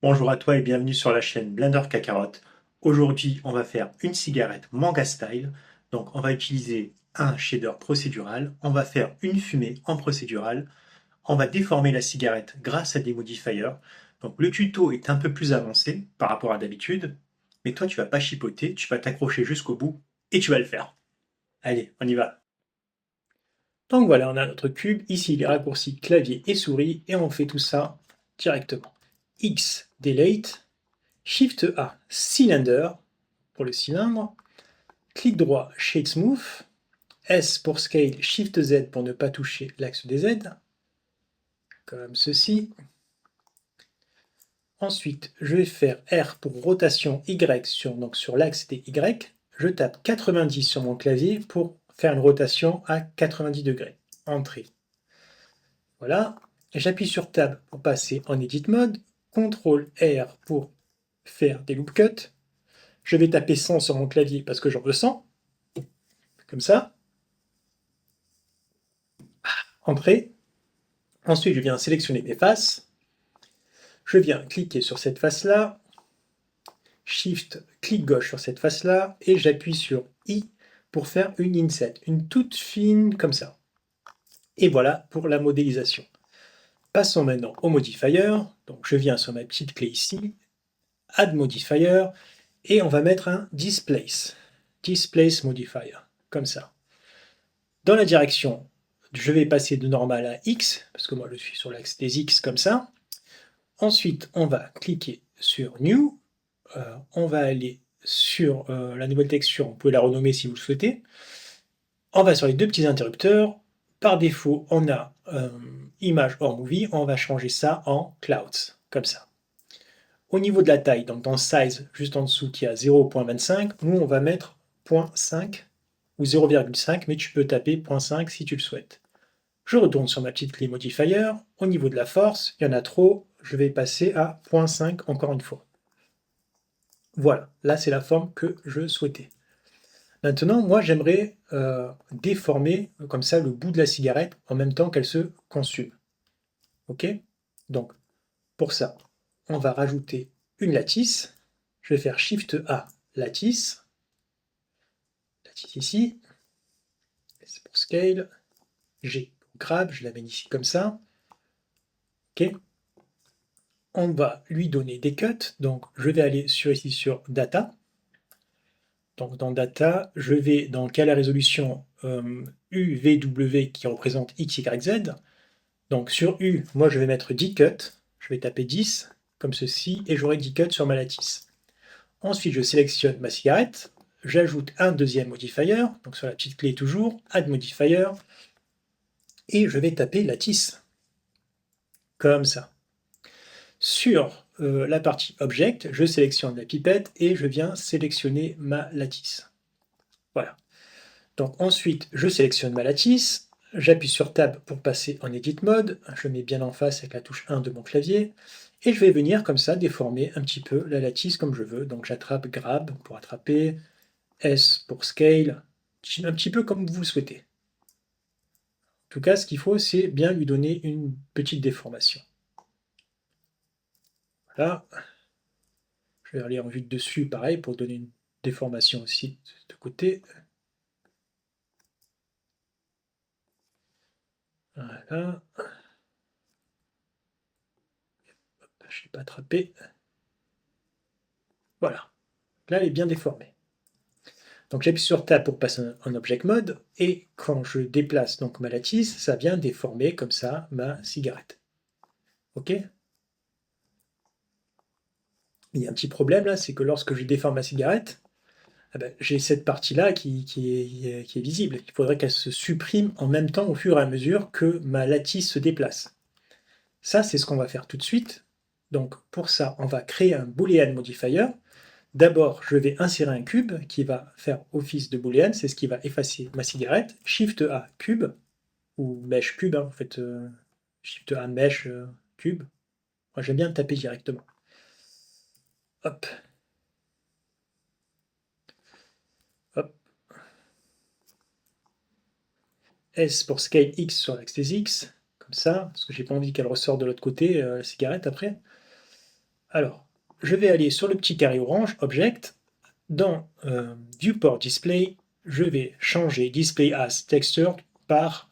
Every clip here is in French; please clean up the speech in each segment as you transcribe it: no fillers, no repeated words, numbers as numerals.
Bonjour à toi et bienvenue sur la chaîne Blender Kakarot. Aujourd'hui, on va faire une cigarette manga style. Donc, on va utiliser un shader procédural, on va faire une fumée en procédural, on va déformer la cigarette grâce à des modifiers. Donc, le tuto est un peu plus avancé par rapport à d'habitude, mais toi, tu vas pas chipoter, tu vas t'accrocher jusqu'au bout et tu vas le faire. Allez, on y va. Donc voilà, on a notre cube, ici les raccourcis clavier et souris, et on fait tout ça directement. X, delete, Shift A, cylinder, pour le cylindre. Clic droit, Shade Smooth. S pour Scale, Shift Z pour ne pas toucher l'axe des Z, comme ceci. Ensuite, je vais faire R pour rotation Y sur l'axe des Y. Je tape 90 sur mon clavier pour faire une rotation à 90 degrés. Entrée. Voilà. J'appuie sur Tab pour passer en Edit Mode. CTRL R pour faire des loop cuts. Je vais taper 100 sur mon clavier parce que j'en veux 100. Comme ça. Entrée. Ensuite, je viens sélectionner mes faces. Je viens cliquer sur cette face-là. Shift, clic gauche sur cette face-là. Et j'appuie sur I pour faire une inset. Une toute fine comme ça. Et voilà pour la modélisation. Passons maintenant au modifier. Donc je viens sur ma petite clé ici. Add modifier. Et on va mettre un displace. Displace modifier. Comme ça. Dans la direction, je vais passer de normal à X. Parce que moi je suis sur l'axe des X comme ça. Ensuite, on va cliquer sur New. On va aller sur la nouvelle texture. Vous pouvez la renommer si vous le souhaitez. On va sur les deux petits interrupteurs. Par défaut, on a Image or Movie. On va changer ça en Clouds, comme ça. Au niveau de la taille, donc dans Size, juste en dessous, qui a 0.25, nous, on va mettre 0.5 ou 0,5, mais tu peux taper 0.5 si tu le souhaites. Je retourne sur ma petite clé modifier. Au niveau de la force, il y en a trop. Je vais passer à 0.5 encore une fois. Voilà, là c'est la forme que je souhaitais. Maintenant, moi j'aimerais déformer comme ça le bout de la cigarette en même temps qu'elle se consume. Ok? Donc, pour ça, on va rajouter une lattice. Je vais faire Shift A, lattice. Lattice ici. C'est pour Scale. G pour Grab, je l'amène ici comme ça. Ok? On va lui donner des cuts. Donc, je vais aller ici sur Data. Donc dans Data, je vais dans quelle résolution UVW qui représente X, Y, Z. Donc sur U, moi je vais mettre 10 cuts. Je vais taper 10 comme ceci et j'aurai 10 cuts sur ma lattice. Ensuite, je sélectionne ma cigarette. J'ajoute un deuxième modifier, donc sur la petite clé toujours, Add Modifier, et je vais taper lattice, comme ça. Sur la partie Object, je sélectionne la pipette et je viens sélectionner ma lattice. Voilà. Donc ensuite, je sélectionne ma lattice, j'appuie sur Tab pour passer en Edit Mode, je mets bien en face avec la touche 1 de mon clavier, et je vais venir comme ça déformer un petit peu la lattice comme je veux. Donc j'attrape Grab pour attraper, S pour Scale, un petit peu comme vous souhaitez. En tout cas, ce qu'il faut, c'est bien lui donner une petite déformation. Voilà. Je vais aller en vue de dessus, pareil, pour donner une déformation aussi de ce côté. Voilà. Je ne l'ai pas attrapé. Voilà. Là, elle est bien déformée. Donc j'appuie sur Tab pour passer en Object Mode, et quand je déplace donc ma lattice, ça vient déformer comme ça ma cigarette. Ok? Il y a un petit problème là, c'est que lorsque je déforme ma cigarette, eh ben, j'ai cette partie-là qui est visible. Il faudrait qu'elle se supprime en même temps au fur et à mesure que ma lattice se déplace. Ça, c'est ce qu'on va faire tout de suite. Donc pour ça, on va créer un Boolean modifier. D'abord, je vais insérer un cube qui va faire office de Boolean, c'est ce qui va effacer ma cigarette. Shift A, cube, ou mesh cube, hein, vous faites Shift A, mesh cube. Moi, j'aime bien taper directement. Hop, hop. S pour scale X sur l'axe des X, comme ça, parce que j'ai pas envie qu'elle ressorte de l'autre côté, la cigarette après. Alors, je vais aller sur le petit carré orange, Object. Dans Viewport Display, je vais changer Display as Texture par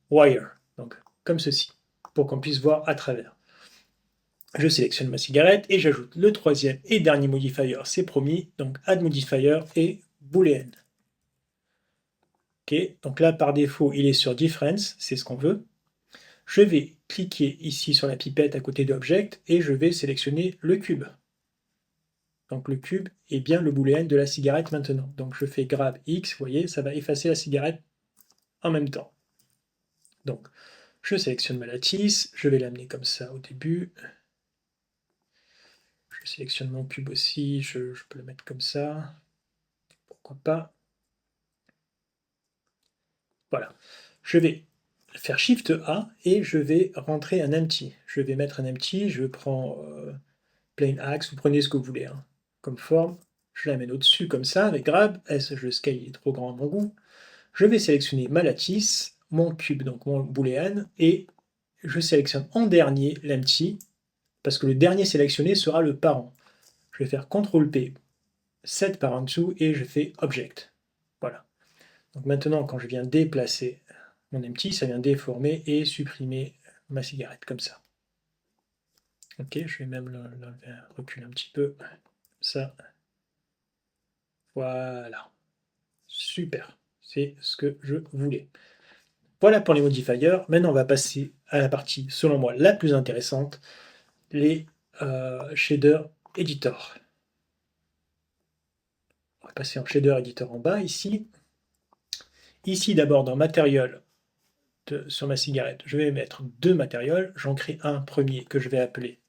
Wire. Donc, comme ceci, pour qu'on puisse voir à travers. Je sélectionne ma cigarette et j'ajoute le troisième et dernier modifier, c'est promis, donc Add Modifier et Boolean. Ok, donc là par défaut il est sur Difference, c'est ce qu'on veut. Je vais cliquer ici sur la pipette à côté d'Object et je vais sélectionner le cube. Donc le cube est bien le booléen de la cigarette maintenant. Donc je fais grab X, vous voyez, ça va effacer la cigarette en même temps. Donc je sélectionne ma lattice, je vais l'amener comme ça au début. Je sélectionne mon cube aussi, je peux le mettre comme ça. Pourquoi pas. Voilà. Je vais faire Shift A et je vais rentrer un empty. Je vais mettre un empty, je prends plain axe, vous prenez ce que vous voulez hein, comme forme. Je l'amène au-dessus comme ça avec grab. S, je scale, il est trop grand à mon goût. Je vais sélectionner ma lattice, mon cube, donc mon booléen, et je sélectionne en dernier l'empty parce que le dernier sélectionné sera le parent. Je vais faire CTRL-P, set par en dessous et je fais Object. Voilà. Donc maintenant, quand je viens déplacer mon empty, ça vient déformer et supprimer ma cigarette, comme ça. Ok, je vais même le reculer un petit peu, comme ça. Voilà. Super, c'est ce que je voulais. Voilà pour les modifiers. Maintenant, on va passer à la partie, selon moi, la plus intéressante, les shader editor. On va passer en shader editor en bas, ici. Ici, d'abord, dans Material, sur ma cigarette, je vais mettre deux matériels. J'en crée un premier que je vais appeler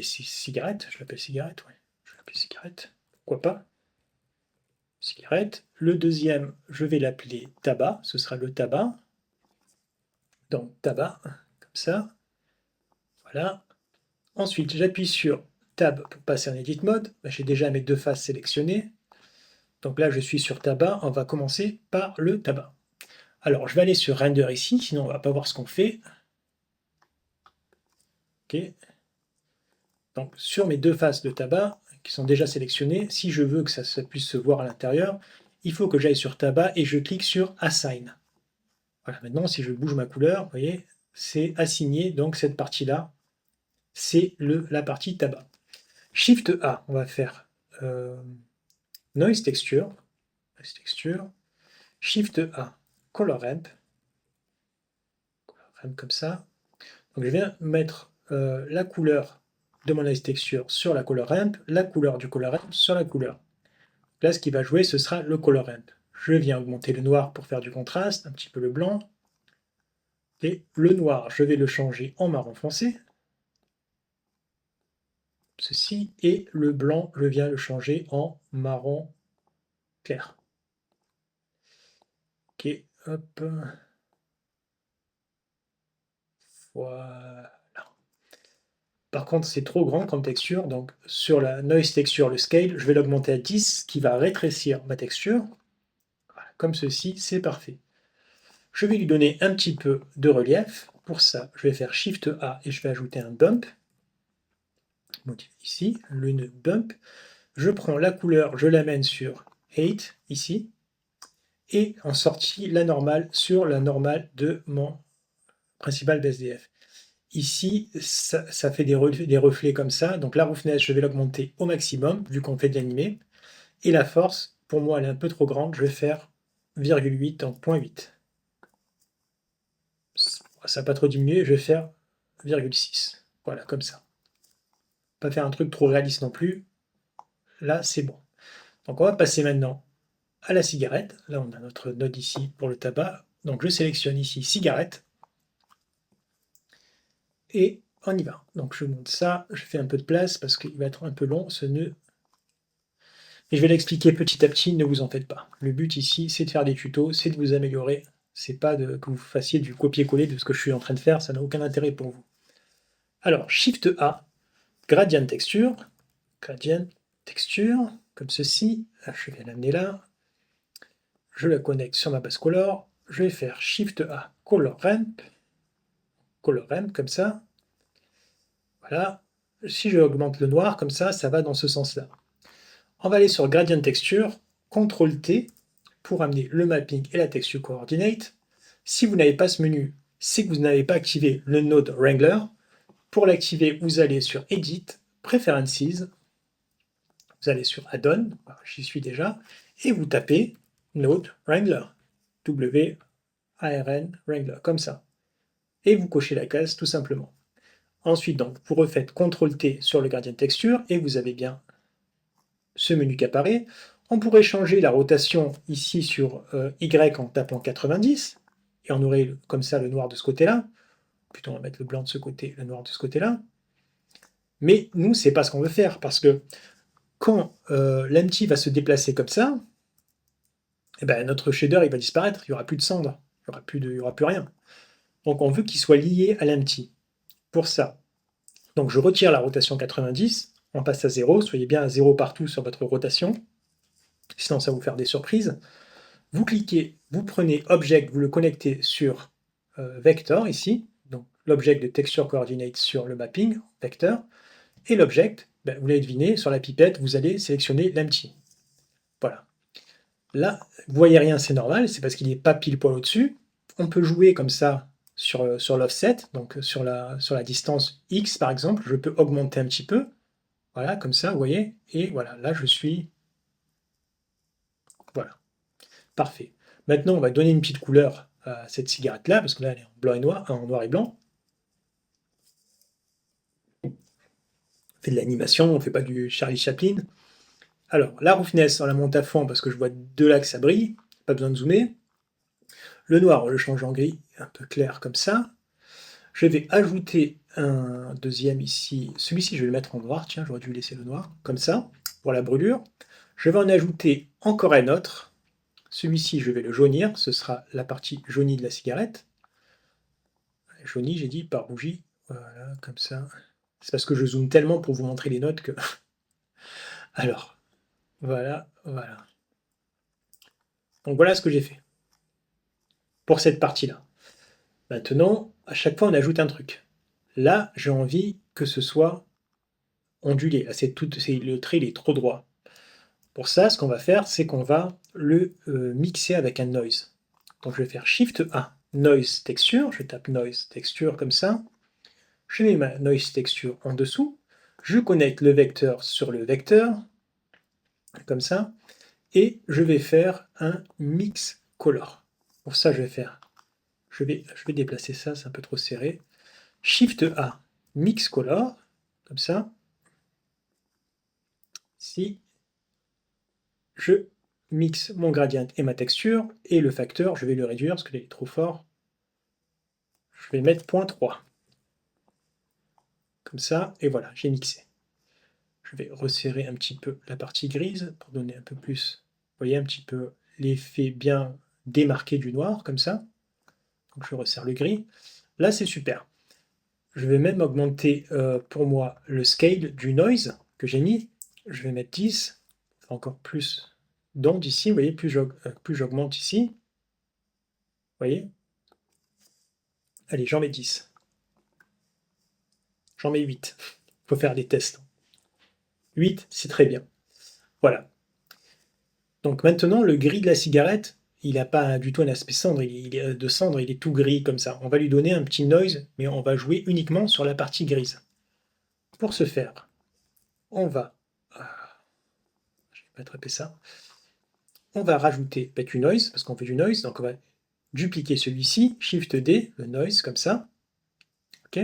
cigarette. Je l'appelle cigarette, ouais. Je vais l'appeler cigarette. Pourquoi pas? Cigarette. Le deuxième, je vais l'appeler tabac. Ce sera le tabac. Donc tabac, comme ça. Voilà. Ensuite, j'appuie sur Tab pour passer en Edit Mode. J'ai déjà mes deux faces sélectionnées. Donc là, je suis sur tabac. On va commencer par le tabac. Alors, je vais aller sur Render ici, sinon on ne va pas voir ce qu'on fait. Ok. Donc, sur mes deux faces de tabac, qui sont déjà sélectionnées, si je veux que ça puisse se voir à l'intérieur, il faut que j'aille sur tabac et je clique sur Assign. Voilà, maintenant, si je bouge ma couleur, vous voyez, c'est assigné, donc cette partie-là, c'est la partie tabac. Shift A, on va faire Noise Texture, Shift A, Color Ramp, comme ça. Donc je viens mettre la couleur de mon Noise Texture sur la Color Ramp, la couleur du Color Ramp sur la couleur. Là, ce qui va jouer, ce sera le Color Ramp. Je viens augmenter le noir pour faire du contraste, un petit peu le blanc. Et le noir, je vais le changer en marron foncé. Ceci. Et le blanc, je viens le changer en marron clair. Ok, hop. Voilà. Par contre, c'est trop grand comme texture, donc sur la Noise Texture, le Scale, je vais l'augmenter à 10, ce qui va rétrécir ma texture. Voilà, comme ceci, c'est parfait. Je vais lui donner un petit peu de relief. Pour ça, je vais faire Shift A et je vais ajouter un bump. Ici, l'une bump. Je prends la couleur, je l'amène sur 8, ici, et en sortie, la normale sur la normale de mon principal BSDF. Ici, ça fait des reflets comme ça. Donc la roughness, je vais l'augmenter au maximum, vu qu'on fait de l'animé. Et la force, pour moi, elle est un peu trop grande. Je vais faire 0,8 en 0,8. Ça n'a pas trop diminué, je vais faire 0,6. Voilà, comme ça. Pas faire un truc trop réaliste non plus. Là, c'est bon. Donc on va passer maintenant à la cigarette. Là, on a notre node ici pour le tabac. Donc je sélectionne ici cigarette. Et on y va. Donc je monte ça, je fais un peu de place parce qu'il va être un peu long ce nœud. Et je vais l'expliquer petit à petit, ne vous en faites pas. Le but ici, c'est de faire des tutos, c'est de vous améliorer. C'est pas que vous fassiez du copier-coller de ce que je suis en train de faire, ça n'a aucun intérêt pour vous. Alors, Shift A, Gradient Texture, comme ceci. Je vais l'amener là. Je la connecte sur ma base color. Je vais faire Shift A, Color Ramp, comme ça. Voilà. Si je augmente le noir, comme ça va dans ce sens-là. On va aller sur Gradient Texture, CTRL-T, pour amener le mapping et la texture coordinate. Si vous n'avez pas ce menu, c'est que vous n'avez pas activé le node Wrangler. Pour l'activer, vous allez sur Edit, Preferences, vous allez sur Add-on, j'y suis déjà, et vous tapez Node Wrangler, W-A-R-N Wrangler, comme ça. Et vous cochez la case tout simplement. Ensuite, donc, vous refaites CTRL-T sur le gradient texture et vous avez bien ce menu qui apparaît. On pourrait changer la rotation ici sur Y en tapant 90 et on aurait comme ça le noir de ce côté-là. Plutôt, on va mettre le blanc de ce côté, le noir de ce côté-là. Mais nous, c'est pas ce qu'on veut faire parce que quand l'empty va se déplacer comme ça, eh ben, notre shader il va disparaître, il n'y aura plus de cendre, il n'y aura plus rien. Donc on veut qu'il soit lié à l'empty. Pour ça, donc je retire la rotation 90, on passe à 0, soyez bien à 0 partout sur votre rotation, sinon ça va vous faire des surprises. Vous cliquez, vous prenez Object, vous le connectez sur Vector ici, donc l'object de Texture Coordinate sur le mapping, Vector, et l'object, ben, vous l'avez deviné, sur la pipette, vous allez sélectionner l'empty. Voilà. Là, vous voyez rien, c'est normal, c'est parce qu'il n'est pas pile poil au-dessus. On peut jouer comme ça sur l'offset, donc sur la distance X par exemple, je peux augmenter un petit peu, voilà, comme ça, vous voyez, et voilà, là je suis, voilà, parfait. Maintenant, on va donner une petite couleur à cette cigarette-là, parce que là elle est en blanc et noir, en noir et blanc. On fait de l'animation, on ne fait pas du Charlie Chaplin. Alors, la roughness, on la monte à fond parce que je vois de là que ça brille, pas besoin de zoomer. Le noir, on le change en gris, un peu clair comme ça. Je vais ajouter un deuxième ici. Celui-ci, je vais le mettre en noir. Tiens, j'aurais dû laisser le noir, comme ça, pour la brûlure. Je vais en ajouter encore un autre. Celui-ci, je vais le jaunir. Ce sera la partie jaunie de la cigarette. Jaunie, j'ai dit, par bougie. Voilà, comme ça. C'est parce que je zoome tellement pour vous montrer les notes que... Alors, voilà, voilà. Donc voilà ce que j'ai fait pour cette partie-là. Maintenant, à chaque fois, on ajoute un truc. Là, j'ai envie que ce soit ondulé. Là, le trait, il est trop droit. Pour ça, ce qu'on va faire, c'est qu'on va le mixer avec un noise. Donc je vais faire Shift A, Noise Texture, je tape Noise Texture comme ça, je mets ma Noise Texture en dessous, je connecte le vecteur sur le vecteur, comme ça, et je vais faire un Mix Color. Pour ça, je vais déplacer ça, c'est un peu trop serré. Shift A, Mix Color, comme ça. Si je mixe mon gradient et ma texture, et le facteur, je vais le réduire parce qu'il est trop fort. Je vais mettre 0.3. Comme ça, et voilà, j'ai mixé. Je vais resserrer un petit peu la partie grise pour donner un peu plus, vous voyez, un petit peu l'effet bien démarqué du noir, comme ça. Donc je resserre le gris. Là, c'est super. Je vais même augmenter pour moi le scale du noise que j'ai mis. Je vais mettre 10, encore plus d'ondes ici, vous voyez, plus j'augmente ici. Vous voyez? Allez, j'en mets 10. J'en mets 8. Il faut faire des tests. 8, c'est très bien. Voilà. Donc maintenant, le gris de la cigarette, il n'a pas du tout un aspect cendre, de cendre, il est tout gris comme ça. On va lui donner un petit noise, mais on va jouer uniquement sur la partie grise. Pour ce faire, on va... Je vais pas attraper ça. On va rajouter du noise, parce qu'on fait du noise, donc on va dupliquer celui-ci, Shift D, le noise, comme ça. Ok.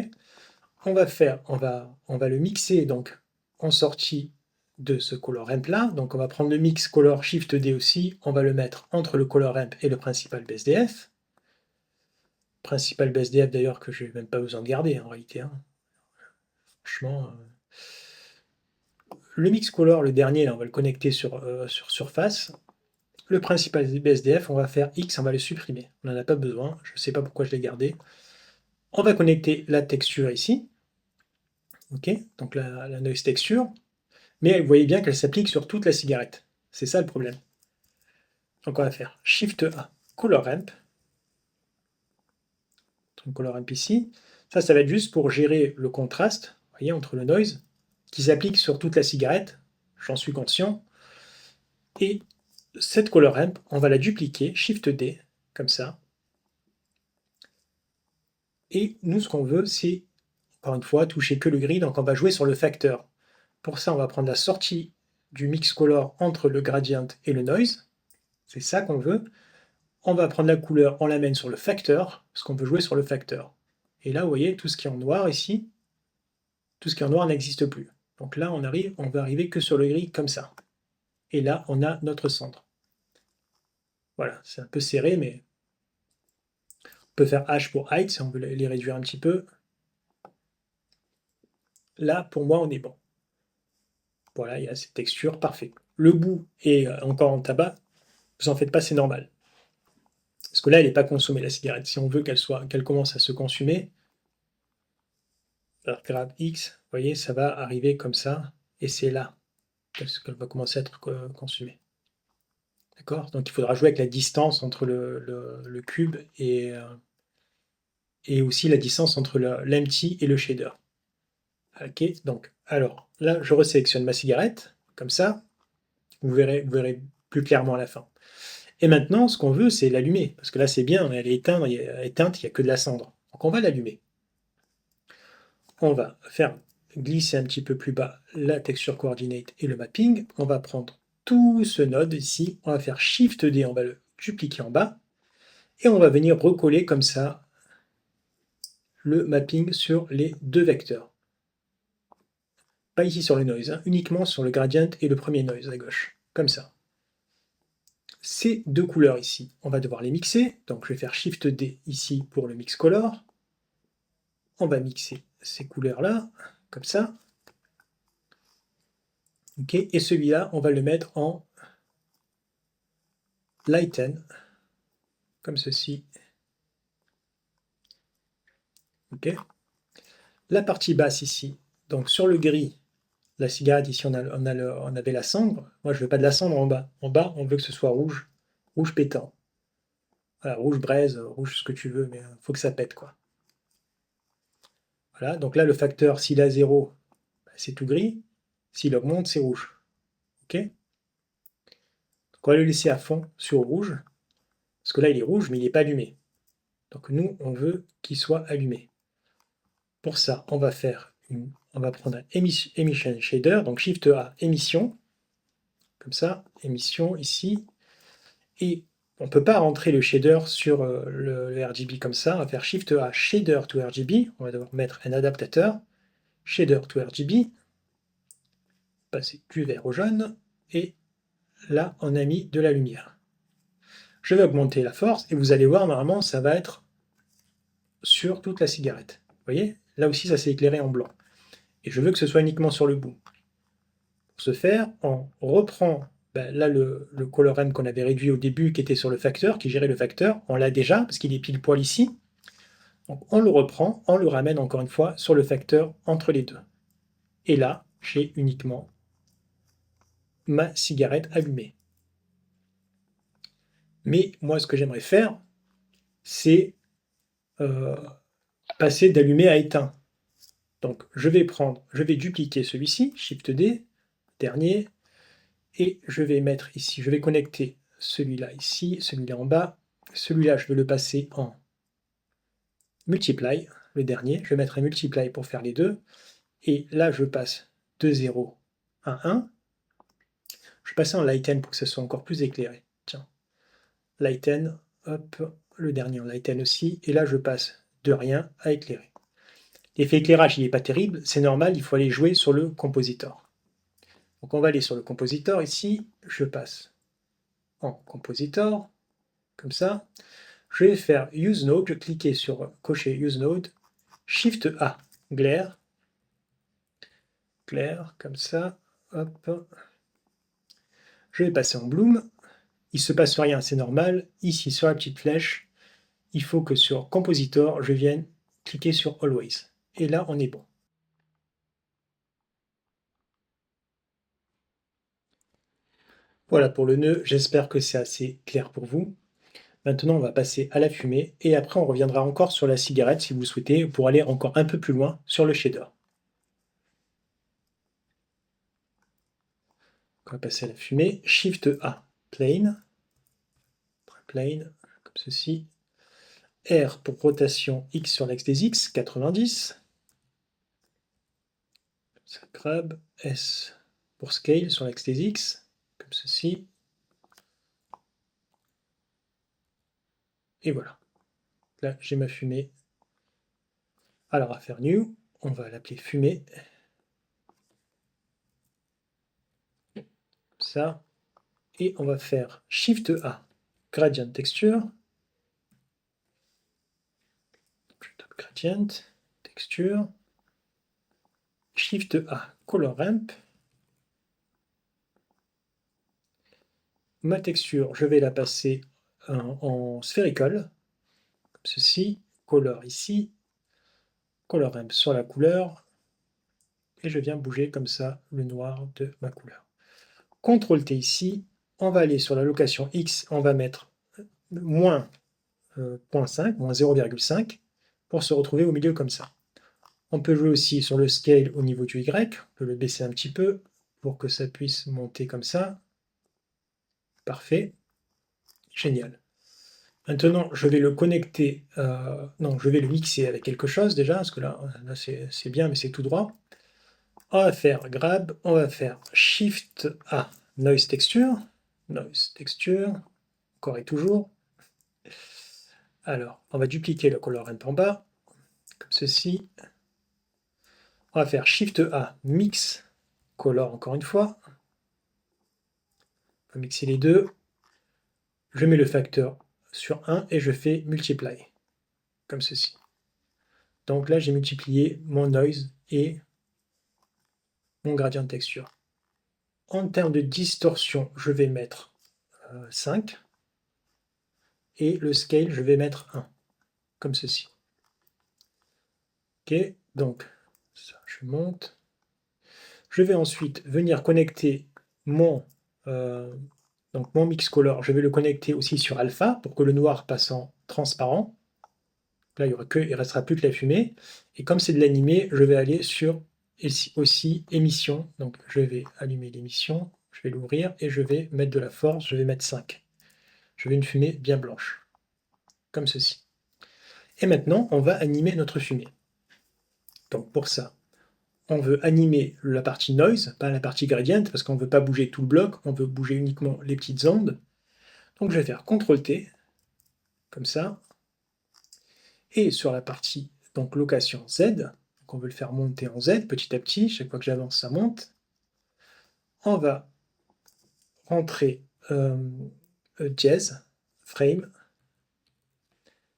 On va le mixer donc en sortie de ce color ramp là. Donc on va prendre le mix color Shift D aussi, on va le mettre entre le color ramp et le principal BSDF. Principal BSDF d'ailleurs que je n'ai même pas besoin de garder en réalité. Hein. Franchement. Le mix color, le dernier, là, on va le connecter sur surface. Le principal BSDF, on va faire X, on va le supprimer. On n'en a pas besoin, je ne sais pas pourquoi je l'ai gardé. On va connecter la texture ici. Ok, donc la noise texture. Mais vous voyez bien qu'elle s'applique sur toute la cigarette. C'est ça le problème. Donc on va faire Shift A, Color Ramp. Donc Color Ramp ici. Ça va être juste pour gérer le contraste. Vous voyez, entre le noise, qui s'applique sur toute la cigarette, j'en suis conscient, et cette color ramp, on va la dupliquer, Shift D, comme ça, et nous, ce qu'on veut, c'est, encore une fois, toucher que le gris, donc on va jouer sur le facteur. Pour ça, on va prendre la sortie du mix color entre le gradient et le noise, c'est ça qu'on veut. On va prendre la couleur, on l'amène sur le facteur, parce qu'on veut jouer sur le facteur. Et là, vous voyez, tout ce qui est en noir ici, tout ce qui est en noir n'existe plus. Donc là, on va arriver que sur le gris, comme ça. Et là, on a notre centre. Voilà, c'est un peu serré, mais on peut faire H pour height, si on veut les réduire un petit peu. Là, pour moi, on est bon. Voilà, il y a cette texture, parfait. Le bout est encore en tabac, vous en faites pas, c'est normal. Parce que là, elle n'est pas consommée, la cigarette. Si on veut qu'elle commence à se consumer, alors grave X, vous voyez, ça va arriver comme ça, et c'est là qu'elle va commencer à être consumée. D'accord? Donc il faudra jouer avec la distance entre le cube et aussi la distance entre l'empty et le shader. Ok, donc, alors, là, je resélectionne ma cigarette, comme ça, vous verrez plus clairement à la fin. Et maintenant, ce qu'on veut, c'est l'allumer, parce que là, c'est bien, elle est éteinte, il n'y a que de la cendre. Donc on va l'allumer. On va faire glisser un petit peu plus bas la texture coordinate et le mapping. On va prendre tout ce node ici, on va faire Shift D, on va le dupliquer en bas, et on va venir recoller comme ça le mapping sur les deux vecteurs. Pas ici sur le noise, hein, uniquement sur le gradient et le premier noise à gauche, comme ça. Ces deux couleurs ici, on va devoir les mixer, donc je vais faire Shift D ici pour le mix color. On va mixer ces couleurs-là, comme ça. Okay. Et celui-là, on va le mettre en lighten, comme ceci. Okay. La partie basse ici, donc sur le gris, la cigarette ici, on avait la cendre. Moi, je ne veux pas de la cendre en bas. En bas, on veut que ce soit rouge, rouge pétant. Voilà, rouge braise, rouge ce que tu veux, mais il faut que ça pète, quoi. Voilà, donc là, le facteur, s'il a 0, c'est tout gris. S'il augmente, c'est rouge. OK? Donc on va le laisser à fond sur rouge, parce que là, il est rouge, mais il n'est pas allumé. Donc nous, on veut qu'il soit allumé. Pour ça, on va prendre un Emission Shader, donc Shift A, émission, comme ça, émission ici, et on ne peut pas rentrer le shader sur le RGB comme ça, on va faire Shift A, Shader to RGB, on va devoir mettre un adaptateur, Shader to RGB, passer du vert au jaune, et là, on a mis de la lumière. Je vais augmenter la force, et vous allez voir, normalement, ça va être sur toute la cigarette. Vous voyez? Là aussi, ça s'est éclairé en blanc. Et je veux que ce soit uniquement sur le bout. Pour ce faire, on reprend là le color ramp qu'on avait réduit au début, qui était sur le facteur, qui gérait le facteur. On l'a déjà, parce qu'il est pile poil ici. Donc on le reprend, on le ramène encore une fois sur le facteur entre les deux. Et là, j'ai uniquement ma cigarette allumée. Mais moi, ce que j'aimerais faire, c'est passer d'allumé à éteint. Donc je vais dupliquer celui-ci, Shift D, dernier, et je vais mettre ici, je vais connecter celui-là ici, celui-là en bas, celui-là je vais le passer en multiply, le dernier, je vais mettre un multiply pour faire les deux, et là je passe de 0 à 1, je vais passer en lighten pour que ce soit encore plus éclairé, tiens, lighten, hop, le dernier en lighten aussi, et là je passe de rien à éclairé. L'effet éclairage il n'est pas terrible, c'est normal, il faut aller jouer sur le compositor. Donc on va aller sur le compositor ici, je passe en compositor, comme ça. Je vais faire Use Node, je vais cliquer sur cocher Use Node, Shift A, glare, comme ça, hop. Je vais passer en bloom, il ne se passe rien, c'est normal. Ici, sur la petite flèche, il faut que sur compositor, je vienne cliquer sur Always. Et là, on est bon. Voilà pour le nœud, j'espère que c'est assez clair pour vous. Maintenant, on va passer à la fumée et après, on reviendra encore sur la cigarette si vous le souhaitez pour aller encore un peu plus loin sur le shader. On va passer à la fumée. Shift A, plane. Plane, comme ceci. R pour rotation X sur l'axe des X, 90. Ça grab. S pour scale sur l'axe des X, comme ceci. Et voilà. Là, j'ai ma fumée. Alors, à faire new, on va l'appeler fumée. Ça. Et on va faire Shift A, gradient texture. Gradient, texture. Shift A, color ramp. Ma texture, je vais la passer en sphérical, comme ceci. Color ici. Color ramp sur la couleur. Et je viens bouger comme ça le noir de ma couleur. CTRL T ici. On va aller sur la location X. On va mettre moins 0,5, moins 0,5 pour se retrouver au milieu comme ça. On peut jouer aussi sur le scale au niveau du Y. On peut le baisser un petit peu pour que ça puisse monter comme ça. Parfait. Génial. Maintenant, je vais le connecter, non, je vais le mixer avec quelque chose déjà, parce que là c'est bien, mais c'est tout droit. On va faire grab, on va faire Shift A, noise texture, encore et toujours. Alors, on va dupliquer le color ramp en bas, comme ceci. On va faire Shift A, mix, color encore une fois. On va mixer les deux. Je mets le facteur sur 1 et je fais multiply, comme ceci. Donc là, j'ai multiplié mon noise et mon gradient de texture. En termes de distorsion, je vais mettre 5 et le scale, je vais mettre 1, comme ceci. Ok, donc ça, je monte. Je vais ensuite venir connecter mon mix color. Je vais le connecter aussi sur alpha pour que le noir passe en transparent. Là, il ne restera plus que la fumée. Et comme c'est de l'animé, je vais aller sur aussi émission. Donc je vais allumer l'émission, je vais l'ouvrir et je vais mettre de la force, je vais mettre 5. Je veux une fumée bien blanche, comme ceci. Et maintenant, on va animer notre fumée. Donc pour ça, on veut animer la partie noise, pas la partie gradient, parce qu'on ne veut pas bouger tout le bloc, on veut bouger uniquement les petites ondes. Donc je vais faire CTRL-T, comme ça. Et sur la partie donc location Z, donc on veut le faire monter en Z petit à petit, chaque fois que j'avance, ça monte. On va rentrer jazz, frame,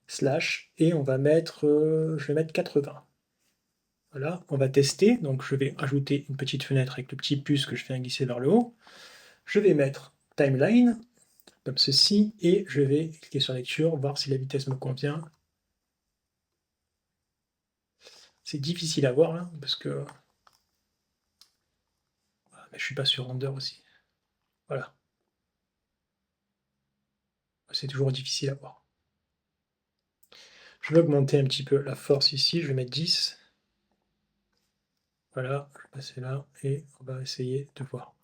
slash, et on va mettre, je vais mettre 80. Voilà, on va tester, donc je vais ajouter une petite fenêtre avec le petit plus que je viens glisser vers le haut. Je vais mettre timeline, comme ceci, et je vais cliquer sur lecture, voir si la vitesse me convient. C'est difficile à voir là, parce que... Mais je suis pas sur render aussi. Voilà. C'est toujours difficile à voir. Je vais augmenter un petit peu la force ici, je vais mettre 10. Voilà, je vais passer là, et on va essayer de voir.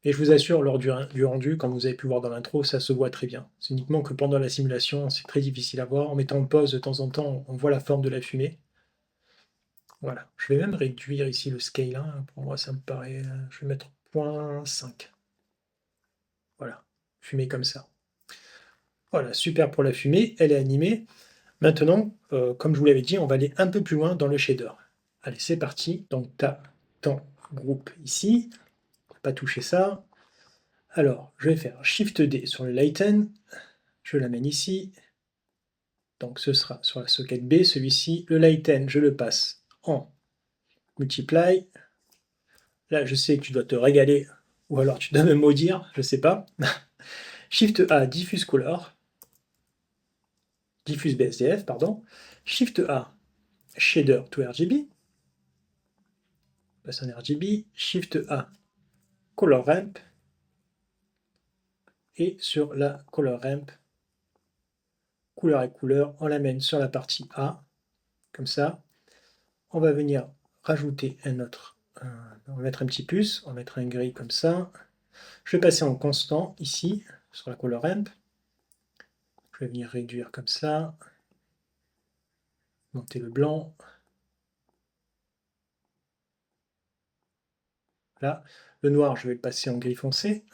Et je vous assure, lors du rendu, comme vous avez pu voir dans l'intro, ça se voit très bien. C'est uniquement que pendant la simulation, c'est très difficile à voir. En mettant en pause de temps en temps, on voit la forme de la fumée. Voilà. Je vais même réduire ici le scale. Hein. Pour moi, ça me paraît... Je vais mettre 0.5. Voilà. Fumée comme ça. Voilà, super pour la fumée. Elle est animée. Maintenant, comme je vous l'avais dit, on va aller un peu plus loin dans le shader. Allez, c'est parti. Donc, tu as ton groupe ici. On va pas toucher ça. Alors, je vais faire Shift D sur le lighten. Je l'amène ici. Donc, ce sera sur la socket B. Celui-ci, le lighten, je le passe en multiply. Là, je sais que tu dois te régaler, ou alors tu dois me maudire, je sais pas. Shift A, diffuse color. Diffuse BSDF, pardon. Shift A, shader to RGB. Passe en RGB. Shift A, color ramp. Et sur la color ramp, couleur et couleur, on l'amène sur la partie A, comme ça. On va venir rajouter un autre, on va mettre un petit plus, on va mettre un gris comme ça. Je vais passer en constant ici, sur la color ramp. Je vais venir réduire comme ça. Monter le blanc. Là, le noir, je vais le passer en gris foncé.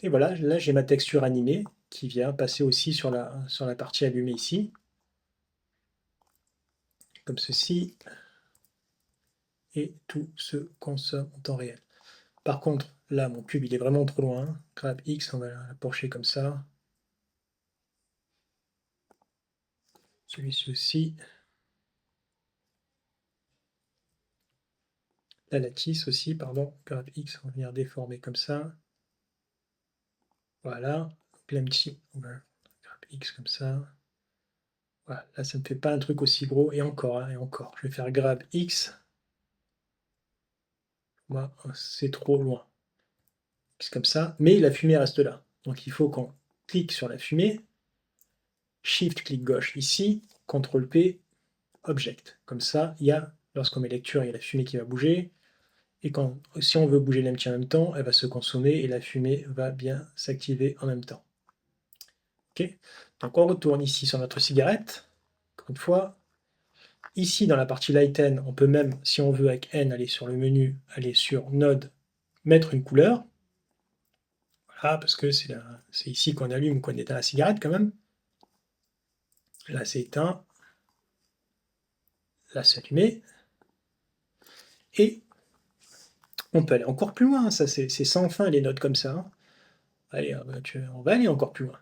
Et voilà, là j'ai ma texture animée qui vient passer aussi sur la partie allumée ici. Comme ceci. Et tout se consomme en temps réel. Par contre, là, mon cube, il est vraiment trop loin. Grab X, on va l'approcher comme ça. Celui-ci aussi. La lattice aussi, pardon. Grab X, on va venir déformer comme ça. Voilà. Donc là, petit, on va grab X comme ça. Voilà, là, ça ne me fait pas un truc aussi gros. Et encore, hein, et encore. Je vais faire grab X. Voilà, c'est trop loin. C'est comme ça. Mais la fumée reste là. Donc il faut qu'on clique sur la fumée. Shift, clic gauche ici. CTRL P, Object. Comme ça, il y a, lorsqu'on met lecture, il y a la fumée qui va bouger. Et si on veut bouger l'empty en même temps, elle va se consommer et la fumée va bien s'activer en même temps. Ok. Donc on retourne ici sur notre cigarette. Encore une fois. Ici, dans la partie Lighten, on peut même, si on veut avec N, aller sur le menu, aller sur Node, mettre une couleur. Voilà, parce que c'est ici qu'on allume, qu'on éteint la cigarette quand même. Là, c'est éteint. Là, c'est allumé. Et on peut aller encore plus loin, ça c'est sans fin les notes comme ça. Allez, on va aller encore plus loin.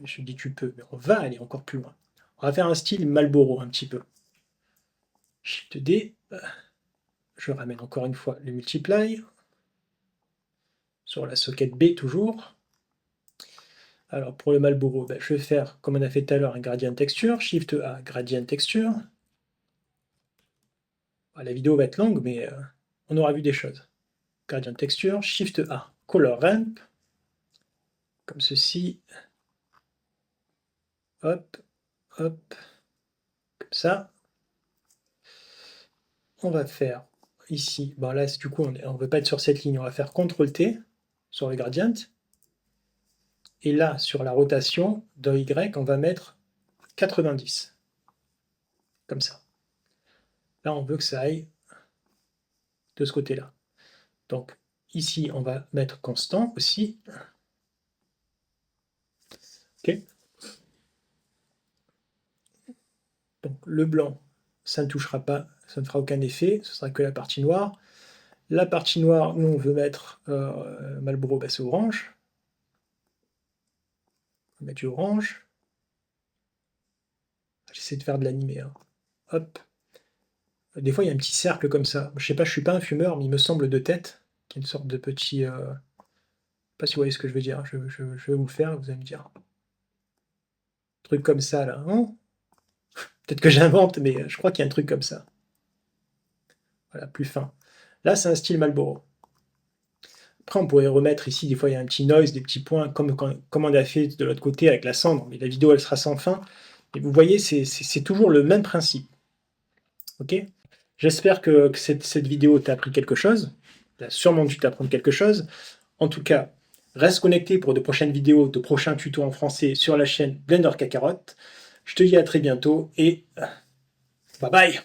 Je dis tu peux, mais on va aller encore plus loin. On va faire un style Marlboro un petit peu. Shift D, je ramène encore une fois le multiply, sur la socket B toujours. Alors pour le Marlboro, je vais faire, comme on a fait tout à l'heure, un gradient texture, Shift A, gradient texture. La vidéo va être longue, mais on aura vu des choses. Gradient texture, Shift A, color ramp, comme ceci. Hop, hop, comme ça. On va faire ici, bon là du coup on ne veut pas être sur cette ligne, on va faire CTRL-T sur le gradient. Et là, sur la rotation de Y, on va mettre 90. Comme ça. Là, on veut que ça aille de ce côté-là. Donc ici, on va mettre constant aussi. Ok. Donc le blanc, ça ne touchera pas, ça ne fera aucun effet, ce sera que la partie noire. La partie noire, où on veut mettre Marlboro, c'est orange. On va mettre du orange. J'essaie de faire de l'animé. Hein. Hop. Des fois, il y a un petit cercle comme ça. Je sais pas, je suis pas un fumeur, mais il me semble de tête qu'il y a une sorte de petit... Je sais pas si vous voyez ce que je veux dire. Je vais vous le faire, vous allez me dire. Un truc comme ça, là. Hein. Peut-être que j'invente, mais je crois qu'il y a un truc comme ça. Voilà, plus fin. Là, c'est un style Marlboro. Après, on pourrait remettre ici, des fois, il y a un petit noise, des petits points, comme on a fait de l'autre côté avec la cendre. Mais la vidéo, elle sera sans fin. Et vous voyez, c'est toujours le même principe. Ok ? J'espère que cette vidéo t'a appris quelque chose. Elle a sûrement dû t'apprendre quelque chose. En tout cas, reste connecté pour de prochaines vidéos, de prochains tutos en français sur la chaîne Blender Kakarot. Je te dis à très bientôt et bye bye.